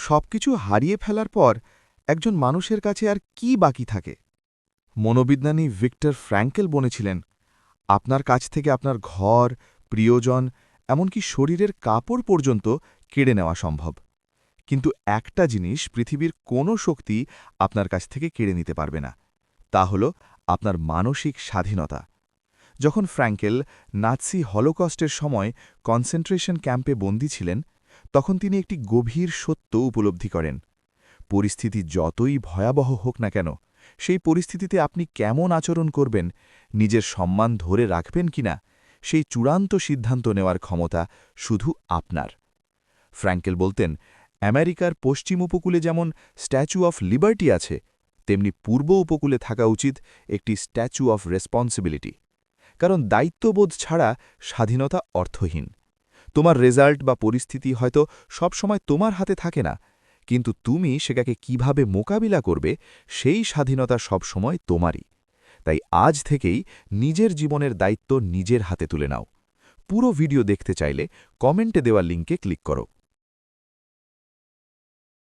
সবকিছু হারিয়ে ফেলার পর একজন মানুষের কাছে আর কি বাকি থাকে? মনোবিজ্ঞানী ভিক্টর ফ্র্যাঙ্কেল বলেছিলেন, আপনার কাছ থেকে আপনার ঘর, প্রিয়জন, এমনকি শরীরের কাপড় পর্যন্ত কেড়ে নেওয়া সম্ভব। কিন্তু একটা জিনিস পৃথিবীর কোনো শক্তি আপনার কাছ থেকে কেড়ে নিতে পারবে না, তা হল আপনার মানসিক স্বাধীনতা। যখন ফ্র্যাঙ্কেল নাৎসি হলোকস্টের সময় কনসেন্ট্রেশন ক্যাম্পে বন্দী ছিলেন, তখন তিনি একটি গভীর সত্য উপলব্ধি করেন। পরিস্থিতি যতই ভয়াবহ হোক না কেন, সেই পরিস্থিতিতে আপনি কেমন আচরণ করবেন, নিজের সম্মান ধরে রাখবেন কিনা, সেই চূড়ান্ত সিদ্ধান্ত নেওয়ার ক্ষমতা শুধু আপনার। ফ্র্যাঙ্কেল বলতেন, আমেরিকার পশ্চিম উপকূলে যেমন স্ট্যাচু অফ লিবার্টি আছে, তেমনি পূর্ব উপকূলে থাকা উচিত একটি স্ট্যাচু অফ রেসপন্সিবিলিটি। কারণ দায়িত্ববোধ ছাড়া স্বাধীনতা অর্থহীন। তোমার রেজাল্ট বা পরিস্থিতি হয়তো সবসময় তোমার হাতে থাকে না, কিন্তু তুমি সেটাকে কিভাবে মোকাবিলা করবে, সেই স্বাধীনতা সবসময় তোমারই। তাই আজ থেকেই নিজের জীবনের দায়িত্ব নিজের হাতে তুলে নাও। পুরো ভিডিও দেখতে চাইলে কমেন্টে দেওয়া লিঙ্কে ক্লিক করো।